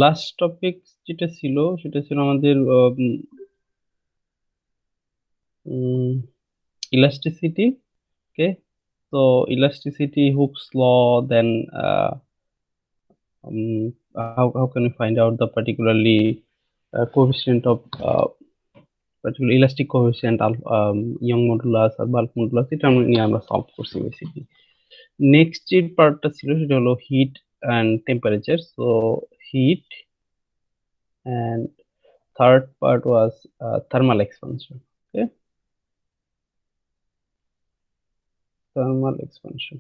Last topic যেটা ছিল সেটা ছিল আমাদের elasticity. Okay, so elasticity, Hooke's law, then how can we find out the particularly coefficient of particular elastic coefficient of young modulus or bulk modulus, এটা নিয়ে আমরা solve করছি basically. Next যে পার্টটা ছিল সেটা হলো heat and temperature. So heat, and third part was thermal expansion. Okay, thermal expansion.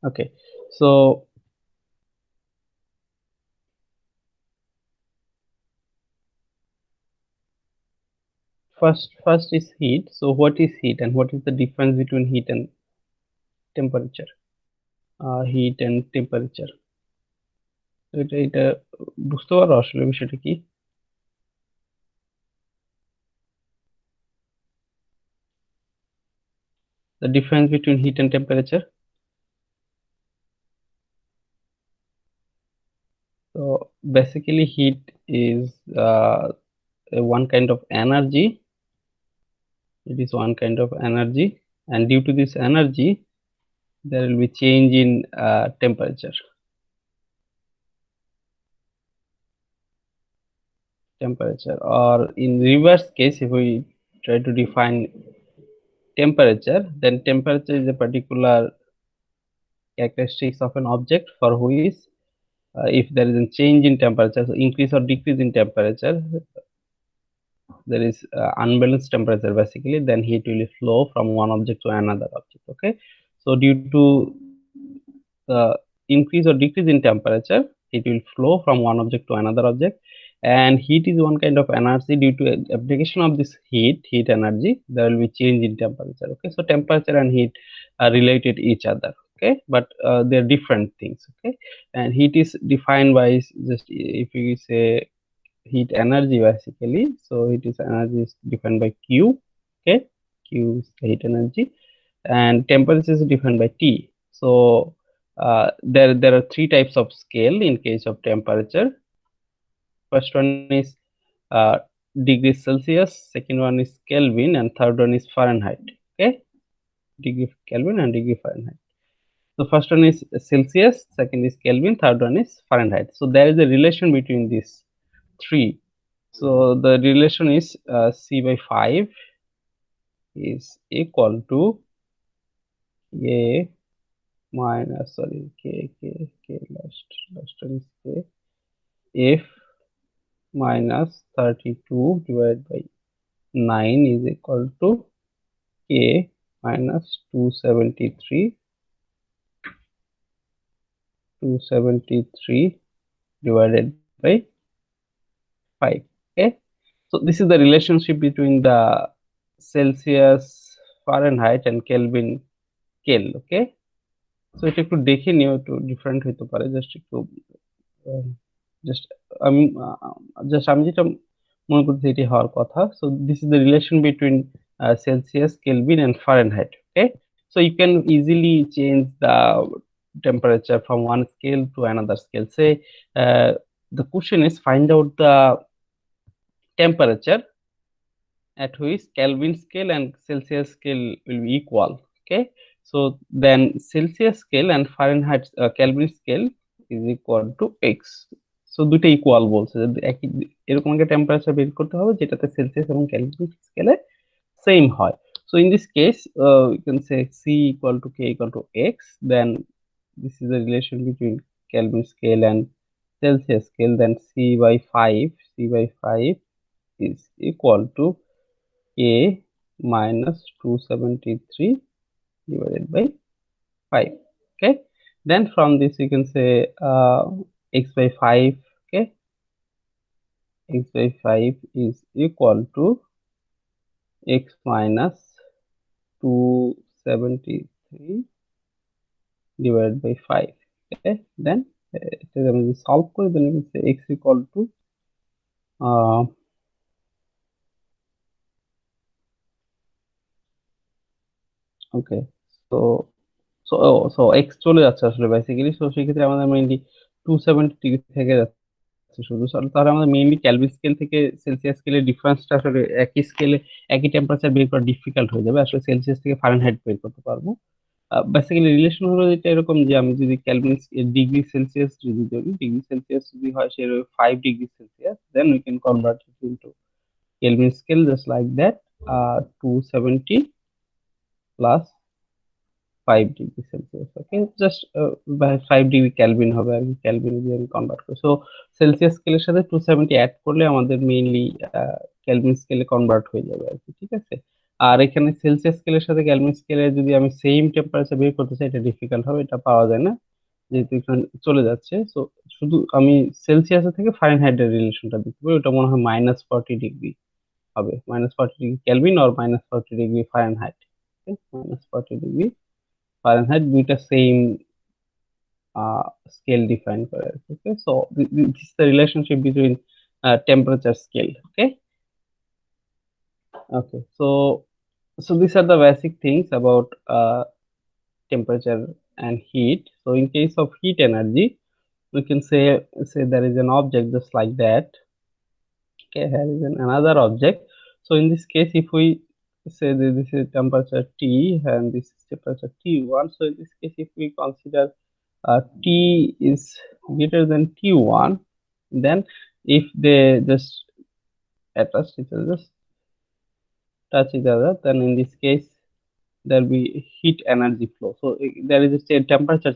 Okay, so first is heat. So what is heat and what is the difference between heat and temperature? Heat and temperature, এটা এটা বুঝতে পারো আসলে বিষয়টা কি? The difference between heat and temperature. So basically heat is one kind of energy. It is one kind of energy, and due to this energy there will be change in temperature. Or in reverse case, if we try to define temperature, then temperature is a particular characteristics of an object for which if there is a change in temperature, so increase or decrease in temperature, there is unbalanced temperature basically, then heat will flow from one object to another object. Okay, so due to the increase or decrease in temperature, it will flow from one object to another object, and heat is one kind of energy. Due to application of this heat energy, there will be change in temperature. Okay, so temperature and heat are related each other. Okay, but they're different things. Okay, and heat is defined by just, if you say heat energy basically, so it is energy is defined by Q. Okay, Q is the heat energy, and temperature is defined by T. So there are three types of scale in case of temperature. First one is uh, degrees Celsius, second one is Kelvin, and third one is Fahrenheit. Okay, degree Kelvin and degree Fahrenheit. So first one is Celsius, second is Kelvin, third one is Fahrenheit. So there is a relation between these three. So the relation is C by 5 is equal to A minus, sorry, K last one is K, F minus 32 divided by 9 is equal to K minus 273 divided by 5. Okay, so this is the relationship between the Celsius, Fahrenheit and Kelvin scale. Okay, so এটা একটু দেখে নিও, একটু different হতে পারে, just একটু just আমি আমি যেটা মনে করছি এটি হওয়ার কথা। So this is the relation between Celsius, Kelvin and Fahrenheit. Okay, so you can easily change the temperature from one scale to another scale. Say the question is find out the temperature at which Kelvin scale and Celsius scale will be equal. Okay, so then Celsius scale and Fahrenheit Kelvin scale is equal to x. So দুটো equal বলছে, যদি একই এরকম একটা temperature বের করতে হবে যেটাতে সেলসিয়াস এবং কেলভিন স্কেলে সেম হয়। So in this case you can say C equal to K equal to X, then this is the relation between Kelvin scale and Celsius scale, then C by 5 is equal to K minus 273 divided by 5. Okay, then from this you can say x by 5. Okay, x by 5 is equal to x minus 273 divided by 5. Okay, then এটা আমি যদি solve করি then you can say x equal to ওকে। তো so so x চলে যাচ্ছে আসলে basically. So সেক্ষেত্রে আমাদের মেইনলি 270 ডিগ্রি থেকে যাচ্ছে শুধু। তাহলে আমাদের মেইনলি কেলভিন স্কেল থেকে সেলসিয়াস স্কেলের ডিফারেন্সটা আসলে একই স্কেলে একই টেম্পারেচার বের করা ডিফিকাল্ট হয়ে যাবে, আসলে সেলসিয়াস থেকে ফারেনহাইট বের করতে পারবো। বেসিক্যালি রিলেশন হলো যেটা এরকম, যে আমি যদি কেলভিন ডিগ্রি সেলসিয়াস যদি ধরি, ডিগ্রি সেলসিয়াস যদি হয় সে 5 degree Celsius, then we can convert it into Kelvin scale just like that. 270 plus 5 degree Celsius, okay, just 5 degree Kelvin হবে আর কি, ক্যালভিন দিয়ে আমি কনভার্ট করি। সো সেলসিয়াস স্কেলের সাথে 270 অ্যাড করলে আমাদের মেইনলি ক্যালভিন স্কেলে কনভার্ট হয়ে যাবে আর কি, ঠিক আছে। আর এখানে সেলসিয়াস স্কেলের সাথে ক্যালভিন স্কেলে যদি আমি সেম টেম্পারেচার বের করতে চাই, এটা ডিফিকাল্ট হবে, এটা পাওয়া যায় না যেহেতু এখানে চলে যাচ্ছে। সো শুধু আমি সেলসিয়াস থেকে ফারেনহাইটের রিলেশনটা দিতে পারি, ওটা মনে হয় -40 ডিগ্রি হবে, -40 ডিগ্রি ক্যালভিন আর -40 ডিগ্রি ফারেনহাইট। -40 ডিগ্রি ফারেনহাইট, দুইটা সেম স্কেল ডিফাইন করে আর কি। Okay, so this is the relationship between temperature scale. Okay, okay, so these are the basic things about temperature and heat. So in case of heat energy, we can say there is an object just like that. Okay, here is another object. So in this case, if we say that this is temperature T and this is temperature T1, so in this case, if we consider T is greater than T1, then if they just attach each other, just touch each other, then in this case there will be heat energy flow. So there is a temperature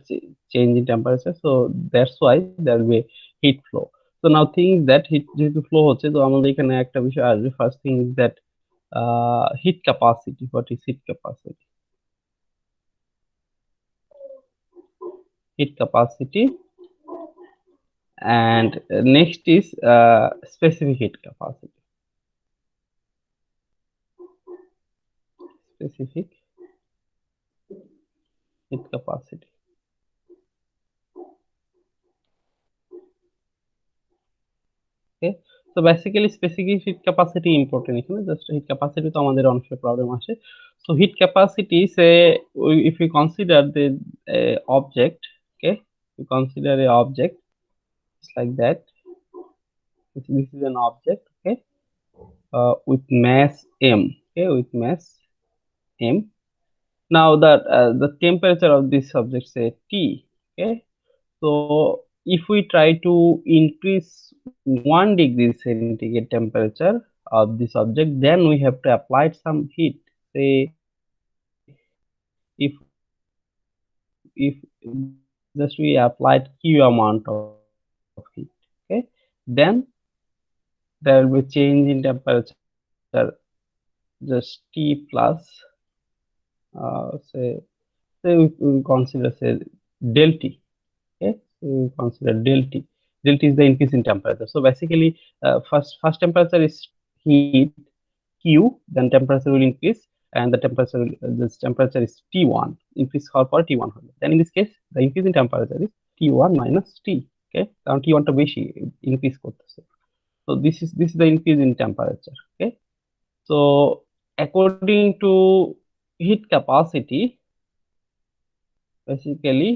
change in temperature, so that's why there will be heat flow. So now think that heat যেহেতু flow হচ্ছে, তো আমাদের এখানে একটা বিষয় আসবে। First thing is that heat capacity. What is heat capacity? Heat capacity. And next is specific heat capacity. Specific heat capacity. Okay, so basically specific heat capacity important এখানে, just hit capacity তো আমাদের অনেক problem আসে। So heat capacity say, if we consider the object, okay, we consider a object just like that. This is an object, okay, with mass m, okay, with mass m. Now that the temperature of this object say T, okay. So if we try to increase 1 degree centigrade temperature of this object, then we have to apply some heat. Say if just we applied Q amount of heat, okay, then there will be change in temperature just T plus say we consider say del T. Okay, so we consider del T. Del T is the increase in temperature. So basically, first temperature is heat Q, then temperature will increase, and the temperature this temperature is T1, increase for T1. Then in this case, the increase in temperature is T1 minus T. Okay, কারণ T1 টা বেশি increase করতেছে. So this is the increase in temperature. Okay, so according to heat capacity, basically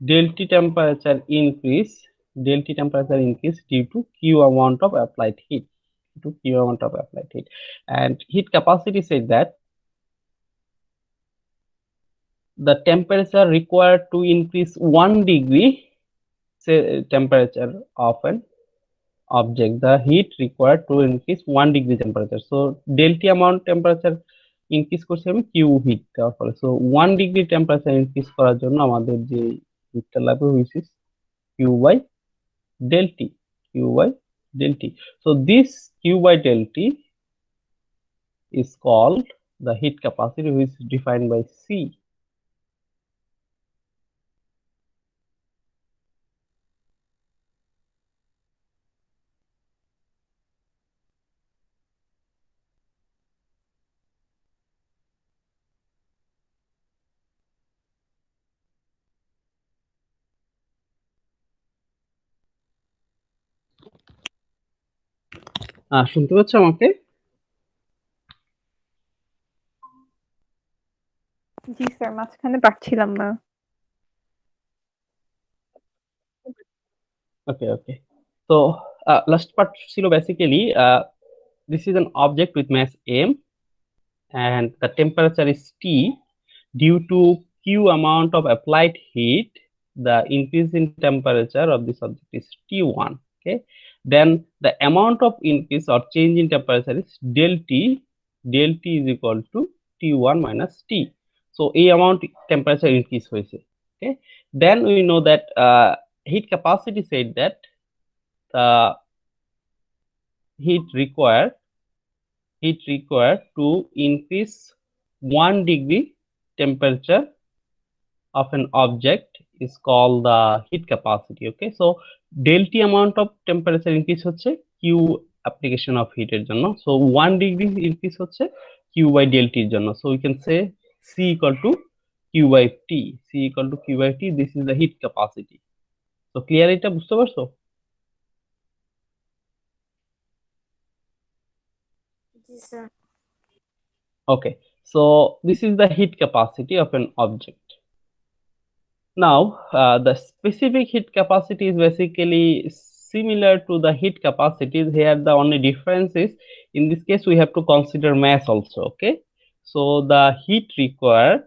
del T temperature increase, del T temperature increase due to Q amount of applied heat, to Q amount of applied heat. And heat capacity said that the temperature required to increase 1 degree, say temperature of an object, the heat required to increase 1 degree temperature. So del T amount temperature increase করছি আমি Q heat দেওয়ার ফলে। So 1 degree temperature increase করার জন্য আমাদের যে হিটটা লাগবে which is Q by del T, Q by del T. So this Q by del T is called the heat capacity, which is defined by C. শুনতে পাচ্ছ আমাকে? জি স্যার, মাঝখানে পাচ্ছিলাম না। Okay, okay. So, last part ছিল basically, this is an object with mass m and the temperature is T. Due to Q amount of applied heat, the increase in temperature of this object is T1. Okay. Then the amount of increase or change in temperature is del T. Del T is equal to T1 minus T. So, a amount temperature increase হয়েছে. Okay. Then we know that heat capacity said that the heat required to increase 1 degree temperature of an object is called the heat capacity. Okay, so del T amount of temperature increase হচ্ছে Q application of heat এর জন্য, so 1 degree increase হচ্ছে Q by del T এর জন্য, so we can say C equal to Q by T. C equal to Q by T, this is the heat capacity. So clear, এটা বুঝতে পারছো? জি sir. Okay, so this is the heat capacity of an object. Now, the specific heat capacity is basically similar to the heat capacities. Here, the only difference is in this case we have to consider mass also. Okay, so the heat required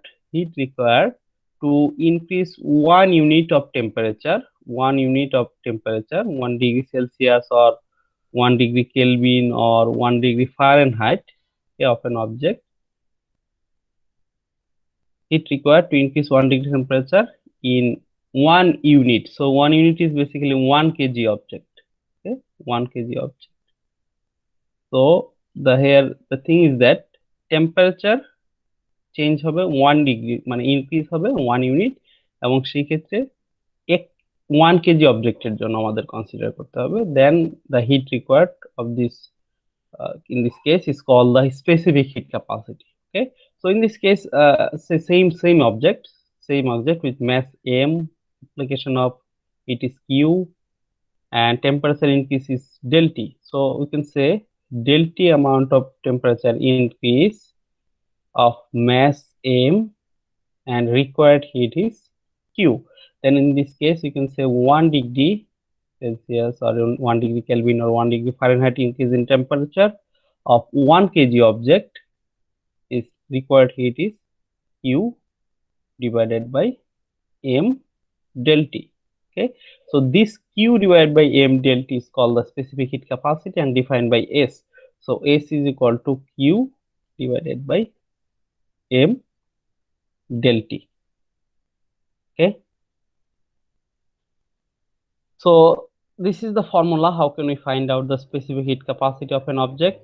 to increase 1 unit of temperature, 1 degree Celsius or 1 degree Kelvin or 1 degree Fahrenheit, okay, of an object. Heat required to increase 1 degree temperature in 1 unit. So 1 unit is basically 1 kg object. Okay, 1 kg object. So here the thing is that temperature change হবে 1 degree, মানে increase হবে 1 unit, এবং সেই ক্ষেত্রে 1 kg অবজেক্টের জন্য আমাদের consider করতে হবে। দেন the heat required of this in this case is called the specific heat capacity. Okay, so in this case, say same object with mass m, application of it is Q, and temperature increase is del T. So we can say del T amount of temperature increase of mass m and required heat is Q. Then in this case you can say 1 degree Celsius or 1 degree Kelvin or 1 degree Fahrenheit increase in temperature of 1 kg object is required heat is Q divided by m del T. Okay, so this Q divided by m del T is called the specific heat capacity and defined by S. So S is equal to Q divided by m del T. Okay, so this is the formula how can we find out the specific heat capacity of an object,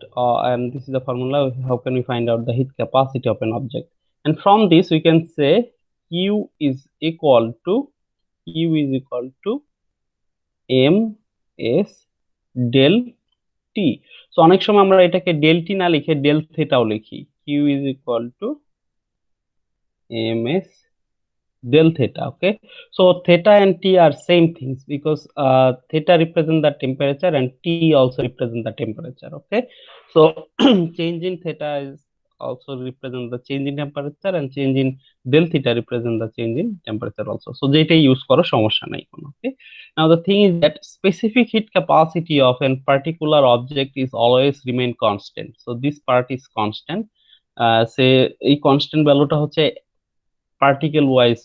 and this is the formula how can we find out the heat capacity of an object. And from this we can say Q is equal to m s del T. So অনেক সময় আমরা এটাকে del T না লিখে del thetaও লিখি। Q is equal to ms del theta. Okay, so theta and T are same things because theta represent the temperature and T also represent the temperature. Okay, so change in theta is also represent the change in temperature and change in del theta represent the change in temperature also. So যেটা use করো সমস্যা নাই কোনো। Okay, now the thing is that specific heat capacity of a particular object is always remain constant. So this part is constant. say এই constant ভ্যালুটা হচ্ছে particle wise,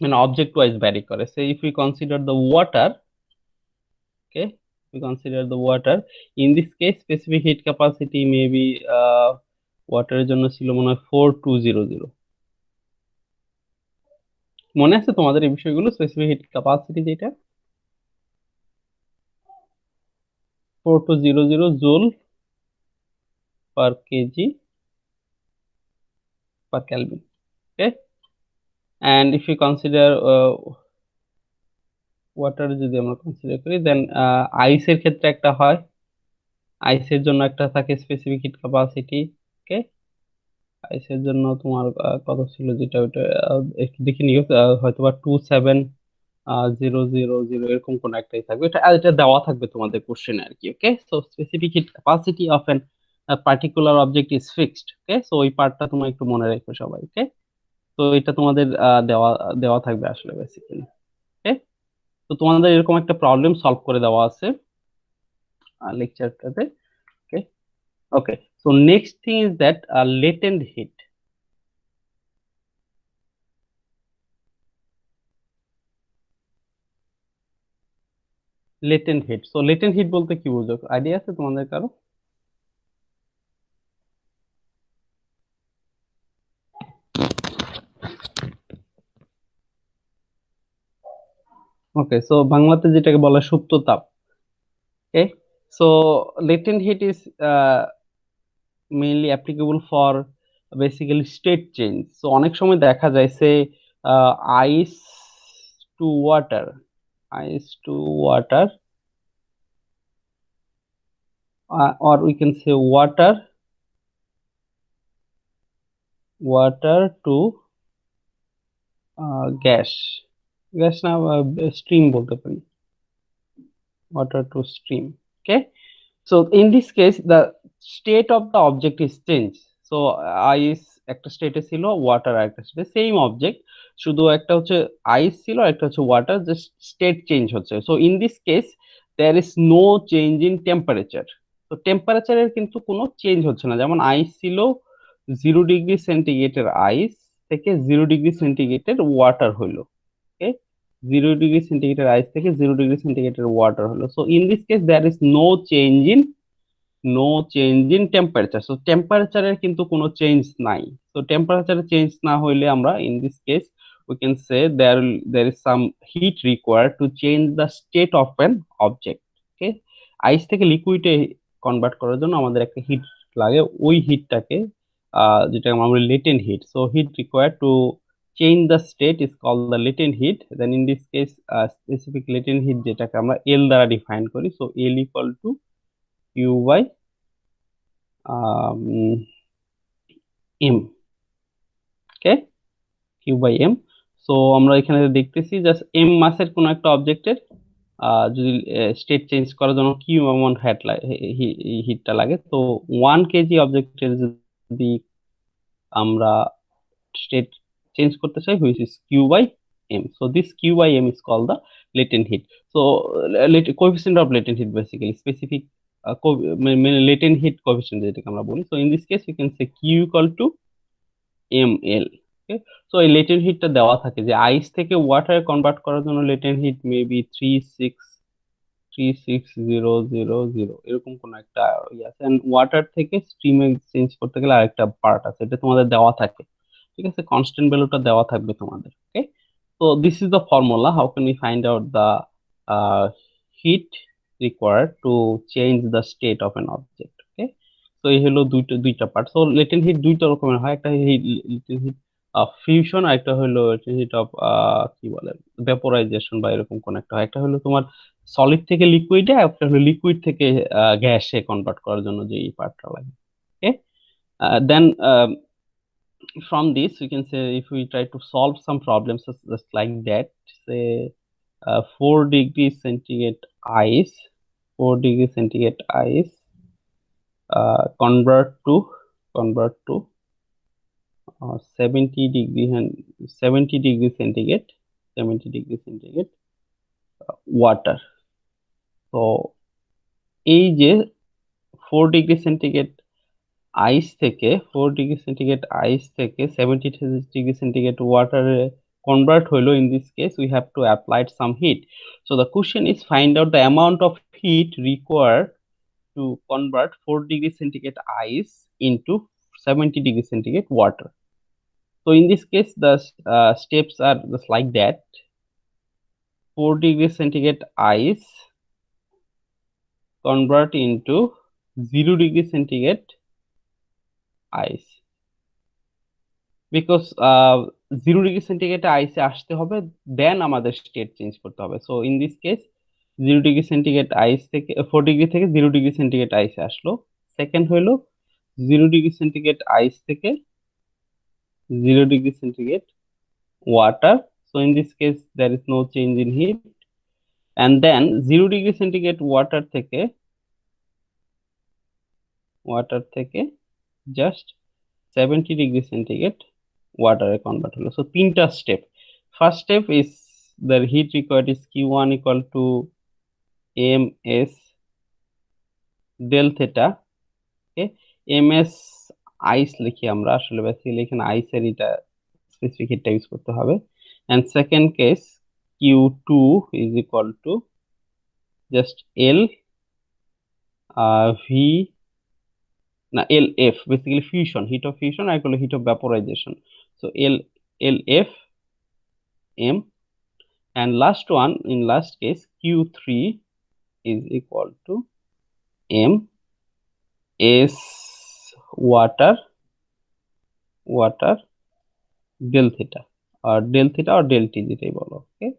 মানে object wise vary করে। Say if we consider the water, okay, we consider the water, in this case specific heat capacity may be water এর জন্য ছিল মনে হয় 4200। মনে আছে তোমাদের এই বিষয়গুলো? স্পেসিফিক হিট ক্যাপাসিটি যেটা 4200 joule per kg per Kelvin. Okay, and if you consider water যদি আমরা কনসিডার করি, দেন আইসের ক্ষেত্রে একটা হয়, আইসের জন্য একটা থাকে স্পেসিফিক হিট ক্যাপাসিটি। ওকে, আইসের জন্য তোমার কত ছিল যেটা ওটা একটু দেখে নিও, হয়তোবা 27000 এরকম কোন একটাই থাকবে, এটা দেওয়া থাকবে তোমাদের কোশ্চেনে আর কি। Okay, so specific heat capacity of an particular object is fixed. Okay, so ওই পার্টটা তোমরা একটু মনে রাখো সবাই। ওকে, তো এটা তোমাদের দেওয়া দেওয়া থাকবে আসলে বেসিক্যালি। ওকে, তো তোমাদের এরকম একটা প্রবলেম সলভ করে দেওয়া আছে লেকচারটাতে। Okay, okay, so next thing is that latent heat. Latent heat, so latent heat বলতে কি বুঝো, আইডিয়া আছে তোমাদের কারো? ওকে, সো বাংলাতে যেটাকে বলা হয় সুপ্ত তাপ। Okay, so latent heat is mainly applicable for basically state change. So অনেক সময় দেখা যায় সে ice to water, ice to water, or we can say water to gas, gas না স্ট্রিম বলতে পারি, water to stream. Okay, so in this case the state of the object is changed. So ice একটা স্টেটে ছিল, water একটা স্টেটে, same object, শুধু একটা হচ্ছে আইস ছিল একটা হচ্ছে ওয়াটার, জাস্ট স্টেট চেঞ্জ হচ্ছে। So in this case there is no change in temperature. তো টেম্পারেচারের কিন্তু কোনো চেঞ্জ হচ্ছে না, যেমন আইস ছিল 0 ডিগ্রি সেন্টিগ্রেডের আইস থেকে 0 ডিগ্রি সেন্টিগ্রেডের ওয়াটার হইলো। ওকে, 0 ডিগ্রি সেন্টিগ্রেডের আইস থেকে 0 ডিগ্রি সেন্টিগ্রেডের ওয়াটার হলো। So in this case there is no change in temperature. So টেম্পারেচারের কিন্তু কোনো চেঞ্জ নাই। তো টেম্পারেচারের চেঞ্জ না হইলে আমরা in this case we can say there is some heat required to change the state of an object. ওকে, আইস থেকে লিকুইডে convert করার জন্য আমাদের একটা হিট লাগে, ওই হিটটাকে যেটা আমরা বলি latent heat. So heat required to change the state is called the latent heat. Then in this case specific latent heat যেটাকে আমরা L দ্বারা ডিফাইন করি, so L equal to Q by M. Okay, Q by M. So আমরা এখানে দেখতেছি just M মাসের কোনো একটা অবজেক্টের যদি স্টেট চেঞ্জ করার জন্য কিউ অ্যামাউন্ট হিটটা লাগে, তো 1 কেজি অবজেক্টের যদি আমরা state change করতে চাই, which is q by m. So this q by m is called the latent heat. So coefficient of latent heat, basically specific latent heat coefficient যেটাকে আমরা বলি। So in this case you can say q equal to ml. Okay, so এই latent heat টা দেওয়া থাকে যে আইস থেকে ওয়াটারে convert করার জন্য latent heat মেবি 36000 এরকম কোন একটা ইয়ে আছে, এন্ড ওয়াটার থেকে স্ট্রিমে চেঞ্জ করতে গেলে আরেকটা পার্ট আছে, এটা তোমাদের দেওয়া থাকে। ঠিক আছে, কনস্ট্যান্ট ভ্যালুটা দেওয়া থাকবে তোমাদের। ওকে, তো this is the formula how can we find out the heat required to change the state of an object. Okay, তো এই হলো দুইটা পার্ট। সো লেটেন্ট হিট দুইটা রকমের হয়, একটা লেটেন্ট হিট ফিউশন, আর একটা হলো হিট অফ কি বলে ভেপোরাইজেশন বা এরকম কোন একটা হয়। একটা হলো তোমার সলিড থেকে লিকুইডে, একটা হলো লিকুইড থেকে গ্যাসে কনভার্ট করার জন্য যে এই পার্টটা লাগে। ওকে, দেন from this we can say if we try to solve some problems just like that, say 4 degree centigrade ice, 4 degree centigrade ice convert to 70 degree and 70 degree centigrade, 70 degree centigrade water. তো এই যে 4 degree centigrade ice থেকে 70 degree centigrade ওয়াটারে convert হইলো, in this case we have to applied some heat. So the question is find out the amount of heat required to convert 4 degree centigrade ice into 70 degree centigrade water. So in this case the steps are just like that: 4 degree centigrade ice convert into 0 degree centigrade ice, because 0 degree centigrade আইসে আসতে হবে, then আমাদের state change করতে হবে। So in this case 0 degree centigrade ice থেকে 4 degree থেকে 0 degree centigrade আইসে আসলো। সেকেন্ড হইলো 0 ডিগ্রি সেন্টিগ্রেড আইস থেকে 0 degree centigrade water. So in this case there is no change in heat, and then 0 degree centigrade water থেকে just 70 degree centigrade ওয়াটারে convert হলো। So তিনটা step. First step is the heat required is Q1 equal to ms del theta. Okay, ms ice লিখি আমরা, আসলে basically এখানে আইসের এটা specific হিটটা ইউজ করতে হবে। And second case Q2 is equal to just L V না LF, basically fusion, heat of fusion, আর এগুলো heat of vaporisation. So LF M, and last one in last case Q3 is equal to M S water del theta or del T যেটাই বলো। Okay,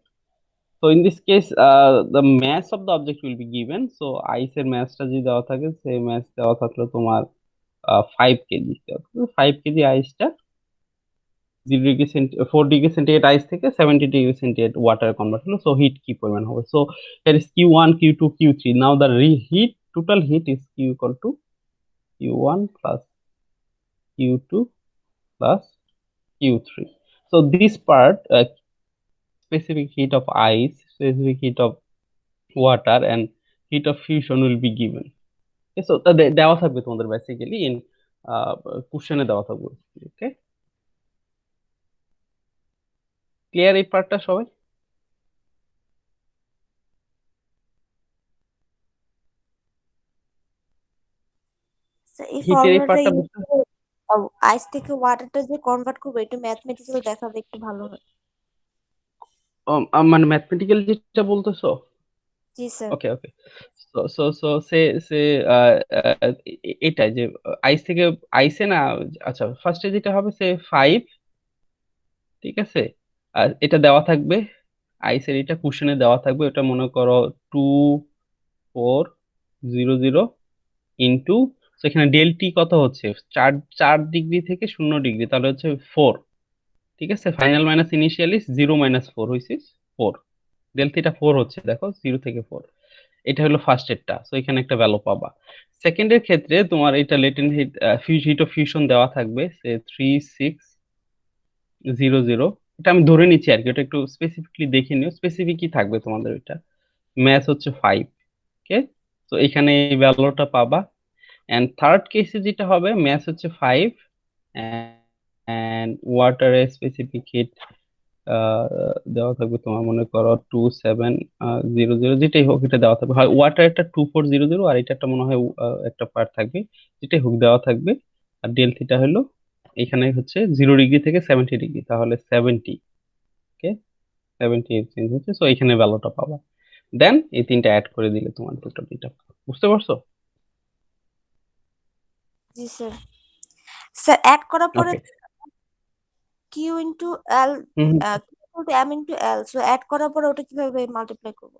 so in this case the mass of the object will be given. So ice এর massটা যদি দেওয়া থাকে, সেই mass দেওয়া থাকলো তোমার 5 কেজি। 5 কেজি আইসটা 4 ডিগ্রি সেন্টিগ্রেড আইস থেকে 70 ডিগ্রি সেন্টিগ্রেড ওয়াটারে কনভার্ট হলো। সো হিট কি পরিমাণ হবে? So that is Q1 Q2 Q3। Now the heat, total heat is Q equal to Q1 plus Q2 plus Q3. So this part, specific heat of ice, specific heat of water, and heat of fusion will be given. Okay, so দেওয়া থাকবে তোমাদের basically in কোশ্চেনে দেওয়া থাকবে। ওকে, clear এই পার্টটা সবাই? Sir এই হিটের এই ফর্মুলাটা পার্টটা ইউজ বুঝতে করে আইস থেকে ওয়াটারটা যে কনভার্ট করবো একটু ম্যাথমেটিক্যাল দেখাবে একটু ভালো হয়। মানে ম্যাথমেটিক্যাল যেটা বলতেছো? জি স্যার। ওকে ওকে, সো সো সো সে সে এটাই যে আইস থেকে আইসে না। আচ্ছা, ফার্স্টে যেটা হবে সে 5, ঠিক আছে, আর এটা দেওয়া থাকবে আইসের, এটা কুশনে দেওয়া থাকবে, ওটা মনে করো 2400 ইন্টু, এখানে ডেল টি কত হচ্ছে, 4 ডিগ্রি থেকে 0 ডিগ্রি, তাহলে হচ্ছে 4। ঠিক আছে, ফাইনাল মাইনাস ইনিশিয়াল ইজ 0 - 4 হয়েছে 4। ডেল থিটা 4 হচ্ছে, দেখো 0 থেকে 4। এটা হলো ফার্স্ট এরটা, সো এখানে একটা ভ্যালু পাবা। সেকেন্ডের ক্ষেত্রে তোমার এটা latent heat, heat of fusion দেওয়া থাকবে সে 3600। এটা আমি ধরে নিচ্ছি আর কি, ওটা একটু স্পেসিফিকলি দেখে নিও, স্পেসিফিক কি থাকবে তোমাদের ওইটা। ম্যাথ হচ্ছে 5। ওকে, তো এখানে এই ভ্যালুটা পাবা। এন্ড থার্ড কেসে যেটা হবে, ম্যাথ হচ্ছে 5 এন্ড ওয়াটারের স্পেসিফিক হিট দেওয়া থাকবে তোমার, মনে করো 2700, যেটাই হোক এটা দেওয়া থাকবে। হয় ওয়াটার একটা 2400, আর এটা একটা মনে হয় একটা পার্ট থাকবে, যেটাই হোক দেওয়া থাকবে। আর ডেল থিটা হলো এখানে হচ্ছে 0 ডিগ্রি থেকে 70 ডিগ্রি, তাহলে 70। ওকে, 70 এক্সচেঞ্জ হচ্ছে, সো এখানে ভ্যালুটা পাবা। দেন এই তিনটা অ্যাড করে দিলে তোমার টোটাল এটা। বুঝতে পারছো? জি স্যার। স্যার অ্যাড করার পরে ওকে, কিউ ইন্টু এল হুম, M into L, so add করার পরে ওটা কিভাবে মাল্টিপ্লাই করবো?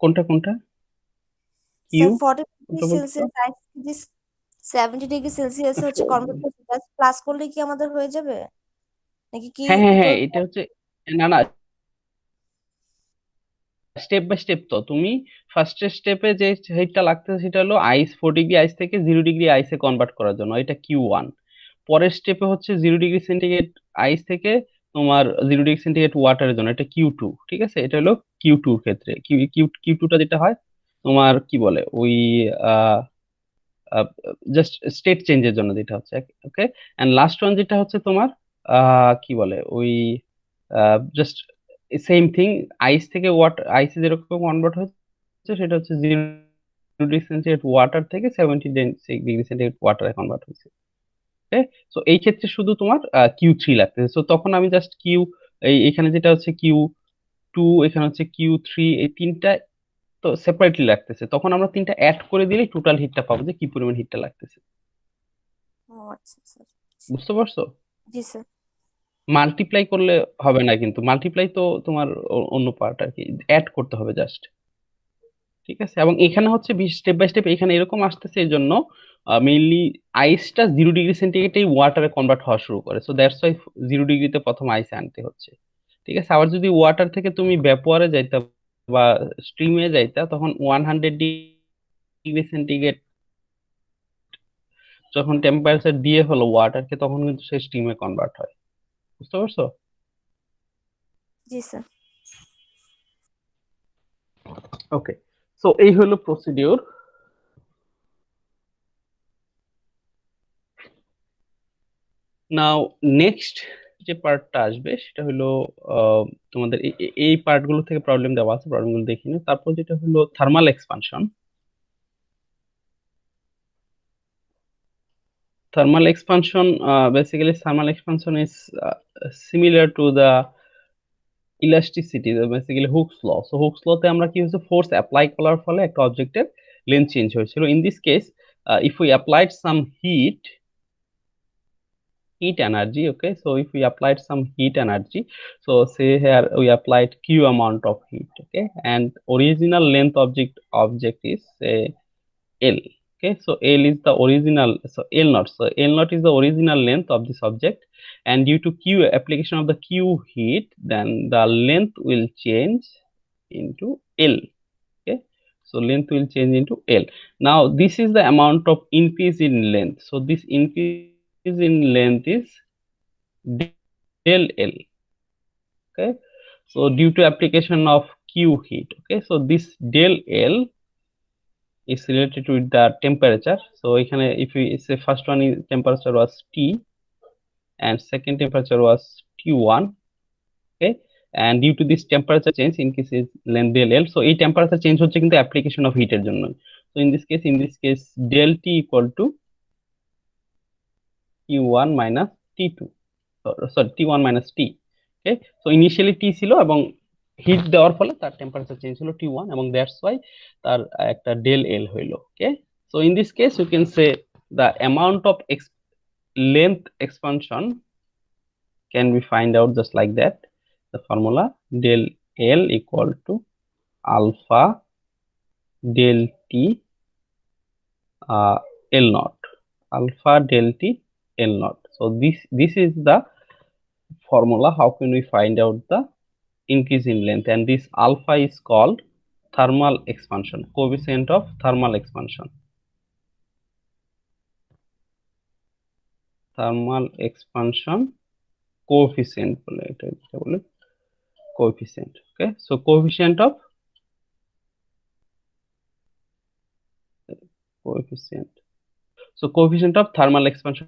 কোনটা কোনটা? কিউ স্যার 40 ডিগ্রি কোনটা বলছো? সেলসিয়াস আইস যদি 70 ডিগ্রি সেলসিয়াসে হচ্ছে কনভার্ট করতে জাস্ট প্লাস করলে কি আমাদের হয়ে যাবে, নাকি কিউ হ্যাঁ হ্যাঁ হ্যাঁ, ইকুয়াল? এটা হচ্ছে, না না, স্টেপ বাই স্টেপ। তো তুমি ফার্স্ট স্টেপে যে হিটটা লাগতেছে সেটা হলো আইস 4 ডিগ্রি আইস থেকে 0 ডিগ্রি আইসে কনভার্ট করার জন্য, এটা Q1। পরের স্টেপে হচ্ছে 0 ডিগ্রি সেন্টিগ্রেড আইস থেকে তোমার 0 ডিগ্রি সেন্টিগ্রেড ওয়াটারের জন্য, এটা Q2। ঠিক আছে, এটা হলো Q2 ক্ষেত্রে। কিউ টুটা যেটা হয় তোমার কি বলে ওই জাস্ট স্টেট চেঞ্জের জন্য যেটা হচ্ছে। ওকে, এন্ড লাস্ট ওয়ান যেটা হচ্ছে তোমার কি বলে ওই জাস্ট সেম থিং, আইস থেকে আইসে যেরকম কনভার্ট হচ্ছে সেটা হচ্ছে 0 ডিগ্রি সেন্টিগ্রেড ওয়াটার থেকে 70 ডিগ্রি সেন্টিগ্রেড ওয়াটারে কনভার্ট হচ্ছে। ওকে, সো এই ক্ষেত্রে শুধু তোমার Q3 লাগতেছে। সো তখন আমি জাস্ট এখানে যেটা হচ্ছে Q2, এখানে হচ্ছে Q3, এই তিনটা তো সেপারেটলি লাগতেছে, তখন আমরা তিনটা অ্যাড করে দিলেই টোটাল হিটটা পাবো, যে কি পরিমাণ হিটটা লাগতেছে। ও আচ্ছা স্যার। বুঝতে পারছো? জি স্যার। মাল্টিপ্লাই করলে হবে না, কিন্তু মাল্টিপ্লাই তো তোমার অন্য পার্ট আর কি, অ্যাড করতে হবে জাস্ট। ঠিক আছে, এবং এখানে হচ্ছে স্টেপ বাই স্টেপ এখানে এরকম আসতেছে, এই জন্য মেইনলি আইসটা 0 ডিগ্রি সেন্টিগ্রেডেই ওয়াটারে কনভার্ট হওয়া শুরু করে। সো দ্যাটস ওয়াই 0 ডিগ্রিতে প্রথম আইসে আনতে হচ্ছে। ঠিক আছে, আবার যদি ওয়াটার থেকে তুমি ভ্যাপোয়ারে যাইতা বা স্ট্রিমে যাইতা, তখন 100 ডিগ্রি সেন্টিগ্রেড যখন টেম্পারেচার দিয়ে হলো ওয়াটারকে, তখন কিন্তু সে স্টিমে কনভার্ট হয়। বুঝতে পারছো? জি স্যার। ওকে, সো এই হলো প্রসিডিওর। নাও নেক্সট যে পার্টটা আসবে সেটা হলো তোমাদের এই পার্টগুলো থেকে প্রবলেম দেওয়া আছে, প্রবলেমগুলো দেখে নিও। তারপর যেটা হলো thermal expansion. Thermal expansion, basically thermal expansion is similar to the elasticity, basically Hooke's law. So Hooke's law তে আমরা কি হয়েছে, ফোর্স অ্যাপ্লাই করার ফলে একটা অবজেক্টের লেন্থ চেঞ্জ হয়েছিল। In this case, if we applied some heat energy, okay, so if we applied some heat energy, so say here we applied q amount of heat, okay, and original length object is say L. Okay, so L is the original, so L naught. So L naught is the original length of this object, and due to Q application of the Q heat, then the length will change into L. Okay, so length will change into L. Now this is the amount of increase in length. So this increase in length is del L. Okay, so due to application of Q heat. Okay, so this del L is related with the temperature. So এখানে if we say first one is temperature was T and second temperature was T1, okay, and due to this temperature change increases length del L. So এই temperature change হচ্ছে কিন্তু application of heat এর জন্য। So in this case del T equal to T1 minus T2, sorry T1 minus T, okay, so initially T ছিল এবং hit দেওয়ার ফলে তার টেম্পারেচার চেঞ্জ হলো T1 এবং দ্যাটস ওয়াই তার একটা ডেল এল হইলো। ওকে, so in this case you can say the amount of length expansion can be find out just like that. The formula del L equal to alpha del T L naught, alpha del T L naught. So this is the formula. How can we find out the increase in length? And this alpha is called thermal expansion, coefficient of thermal expansion. Thermal expansion coefficient বলে এটা বলে coefficient. Okay, so coefficient of so coefficient of thermal expansion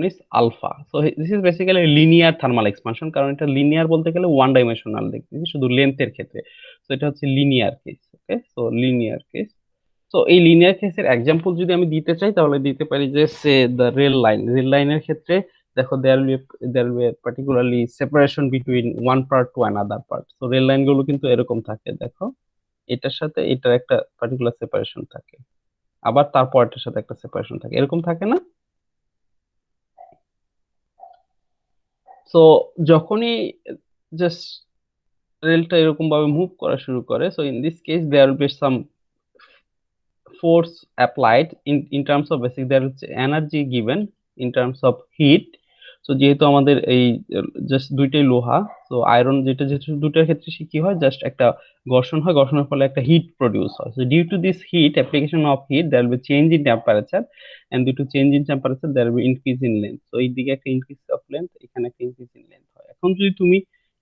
is alpha. So this is basically linear thermal expansion, কারণ এটা linear বলতে গেলে one dimensional দেখতেছি শুধু লেন্থের ক্ষেত্রে। সো এটা হচ্ছে লিনিয়ার কেস। ওকে, সো লিনিয়ার কেস। সো এই লিনিয়ার কেসের এক্সাম্পল যদি আমি দিতে চাই তাহলে দিতে পারি যে সে দ্য রেল লাইনের ক্ষেত্রে দেখো there will be particularly separation between one part to another part. So rail line গুলো কিন্তু এরকম থাকে, দেখো এটার সাথে এটার একটা পার্টিকুলার সেপারেশন থাকে, আবার তারপর এটার সাথে একটা সেপারেশন থাকে, এরকম থাকে না? সো যখনই জাস্ট রেলটা এরকম ভাবে মুভ করা শুরু করে, so in this case there will be some force applied in terms of basic, there is energy given in terms of heat. So যেহেতু আমাদের এই জাস্ট দুইটাই লোহা, তো আয়রন যেটা যেহেতু দুটার ক্ষেত্রে কি হয়, জাস্ট একটা ঘর্ষণ হয়, ঘর্ষণের ফলে একটা হিট প্রডিউস হয়। So due to this heat, application of heat, there will be change in temperature, and due to change in temperature there will be increase in length. So এই দিকে একটা increase of length, এখানে একটা increase in length হয়। এখন যদি তুমি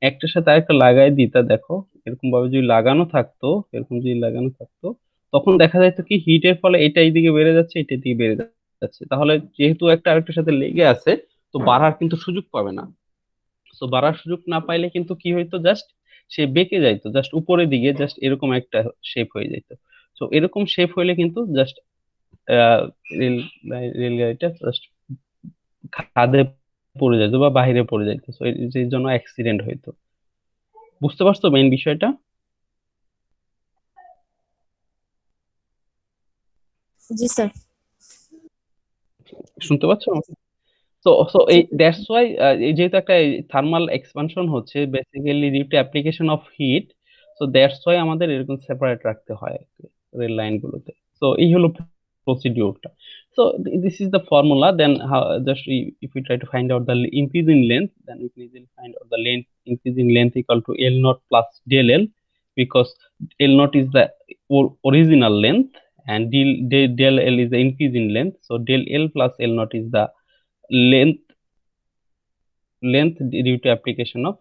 একটার সাথে আরেকটা লাগাই দিতা, দেখো এরকম ভাবে যদি লাগানো থাকতো, এরকম যদি লাগানো থাকতো, তখন দেখা যাইতো কি হিটের ফলে এটা এইদিকে বেড়ে যাচ্ছে, এটা এদিকে বেড়ে যাচ্ছে। তাহলে যেহেতু একটা আরেকটার সাথে লেগে আছে, তো বাড়ার কিন্তু সুযোগ পাবে না। তো বাড়ার সুযোগ না পাইলে কিন্তু কি হইতো, জাস্ট সে বেঁকে যাইতো, জাস্ট উপরের দিকে জাস্ট এরকম একটা শেপ হয়ে যেত। তো এরকম শেপ হইলে কিন্তু জাস্ট রেল রেলগাড়িটা জাস্ট খাদে পড়ে যেত বা বাইরে পড়ে যেত। তো এর জন্য অ্যাক্সিডেন্ট হইতো। বুঝতে পারছো মেইন বিষয়টা? জি স্যার। শুনতে পাচ্ছ? সো এই দ্যাটস ওয়াই এই যেহেতু একটা থার্মাল এক্সপানশন হচ্ছে basically due to application of heat, so that's why আমাদের এরকম সেপারেট রাখতে হয় রেল লাইন গুলোতে। সো এই হলো প্রসিডিউরটা। So this is the formula. Then just if you try to find out the increase in length, then we can easily find out the length increase in length equal to L naught plus del L, because L naught is the original length and del L is the increase in length. So del L plus L naught is the length due to application of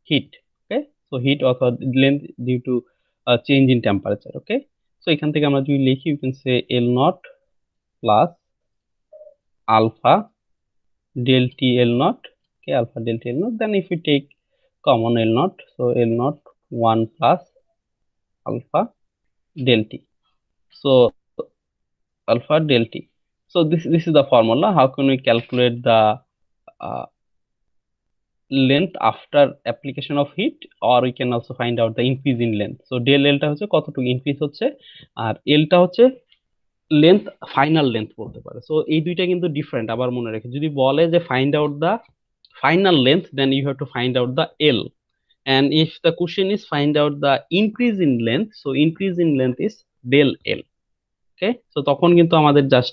heat. Okay, so heat or length due to change in temperature. Okay, so এখান থেকে আমরা যদি লিখি, you can say L naught plus alpha del T L naught. Okay, alpha del T L naught. Then if we take common L naught, so L naught 1 plus alpha del T. So alpha del T. So this is the formula. How can we calculate the uh, length after application of heat, or we can also find out the increase in length? So del L টা হচ্ছে কতটুকু increase হচ্ছে, আর L টা হচ্ছে length, final length বলতে পারে। So এই দুইটা কিন্তু ডিফারেন্ট, আবার মনে রেখে যদি বলে যে find out the final length, then you have to find out the L. And if the question is find out the increase in length, so increase in length is del L. Okay, so তখন কিন্তু আমাদের just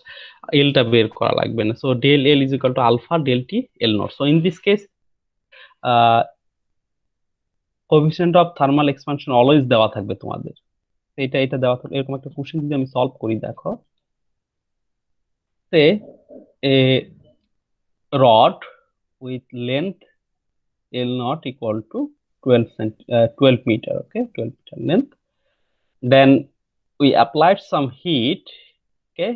L টা বের করা লাগবে না। So del L is equal to alpha del T L naught. So in this case coefficient of thermal expansion always দেওয়া থাকবে তোমাদের, এটা দেওয়া থাকবে। এরকম একটা কোশ্চেন যদি আমি সলভ করি, দেখো say a rod with length L naught equal to 12 meter, okay, 12 meter length. Then we applied some heat, okay.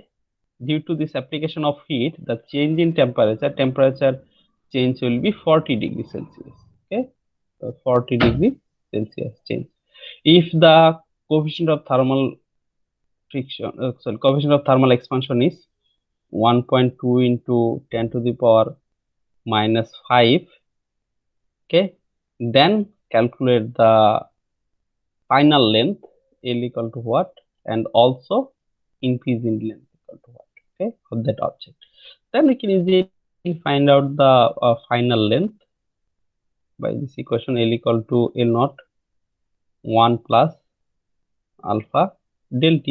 Due to this application of heat, the change in temperature change will be 40 degrees Celsius, okay. So 40 degree Celsius change. If the coefficient of thermal friction, coefficient of thermal expansion is 1.2 into 10 to the power minus 5, okay, then calculate the final length L equal to what, and also increase in length equal to what, okay, of that object. Then we can easily find out the final length by this equation. L equal to L naught 1 plus alpha del T,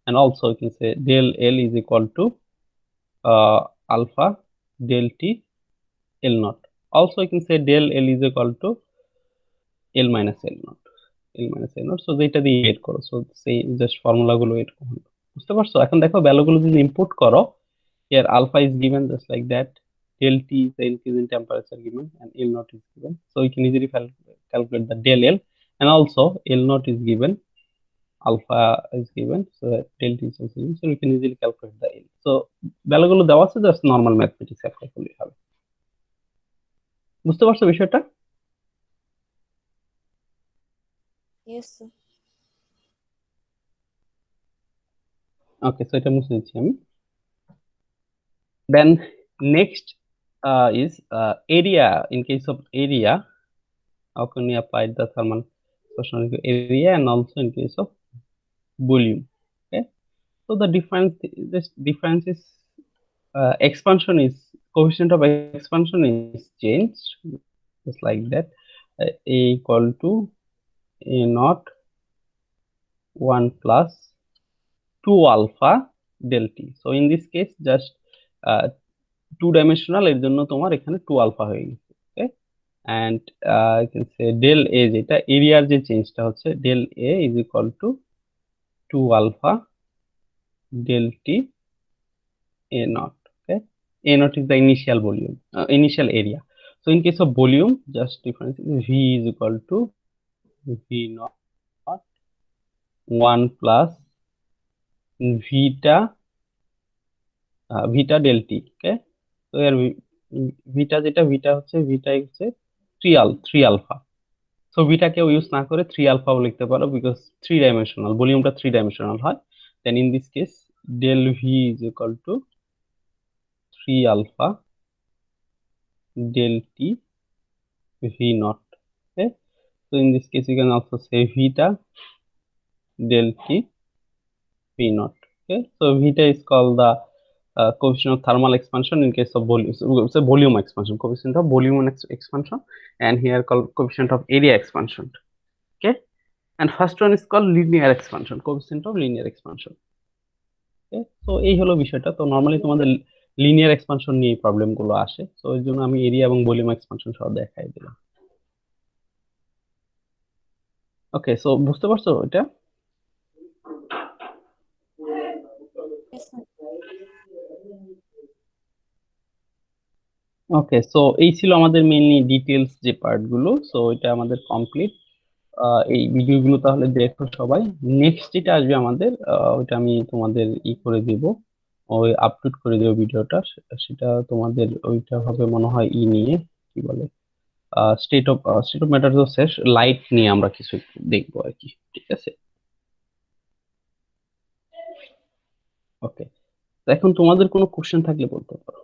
and also you can say del L is equal to alpha del T L naught. Also you can say del L is equal to L minus L naught, L minus L naught. So যেটা দিয়ে বের করো, so সেই just formula গুলো এরকম হলো, বুঝতে পারছো? এখন দেখো ভ্যালুগুলো যদি ইনপুট করো, here alpha is given just like that, del T is the increase in temperature given, and L naught is given. So we can easily calculate the del L, and also L naught is given, alpha is given, so del T is also given. So we can easily calculate the L. So ভ্যালুগুলো দেওয়া আছে, just normal mathematics apply করলেই হবে। বুঝতে পারছো বিষয়টা? Yes, sir. Okay, so এটা মুছে দিচ্ছি আমি। Then next is area. In case of area, how can we apply the thermal expansion area, and also in case of volume? Okay, so the difference is expansion is, coefficient of expansion is changed just like that. A equal to A naught 1 plus 2 alpha del T. So in this case just two dimensional, এর জন্য তোমার এখানে 2 alpha হয়ে গেছে, okay. And I can say del A, যেটা এরিয়ার যে চেঞ্জটা হচ্ছে, del A is equal to 2 alpha del T A naught, okay. A naught is the initial volume, initial area. So in case of volume, just difference is V is equal to V naught 1 plus vita del T, okay. So here vita হচ্ছে 3 alpha. So ভিটাকেও use না করে 3 আলফাও লিখতে পারো, because 3 dimensional, ভলিউমটা 3 dimensional হয়। Then in this case del V is equal to 3 alpha del T V naught, okay. So in this case you can also say vita del T V naught, okay. So vita is called the coefficient of thermal expansion in case of volume, so volume expansion, coefficient of volume expansion, and here called coefficient of area expansion, okay. And first one is called linear expansion, coefficient of linear expansion, okay. So এই হলো বিষয়টা। তো normally তোমাদের linear expansion নিয়ে problem গুলো আসে, তো এর জন্য আমি এরিয়া এবং ভলিউম এক্সপানশন সহ দেখাই দিলাম। ওকে, সো বুঝতে পারছো এটা? ওকে, সো এই ছিল আমাদের মেইনলি ডিটেলস যে পার্ট গুলো, সো এটা আমাদের কমপ্লিট। এই ভিডিওগুলো তাহলে দেখো সবাই। নেক্সট যেটা আসবে আমাদের, ওইটা আমি তোমাদের করে দিব, ওই আপলোড করে দেবো ভিডিওটা। সেটা তোমাদের ওইটা হবে মনে হয় নিয়ে, কি বলে, স্টেট অফ ম্যাটার শেষ, লাইট নিয়ে আমরা কিছু একটু দেখবো আর কি। ঠিক আছে, ওকে। তো এখন তোমাদের কোনো কোশ্চেন থাকলে বলতে পারো।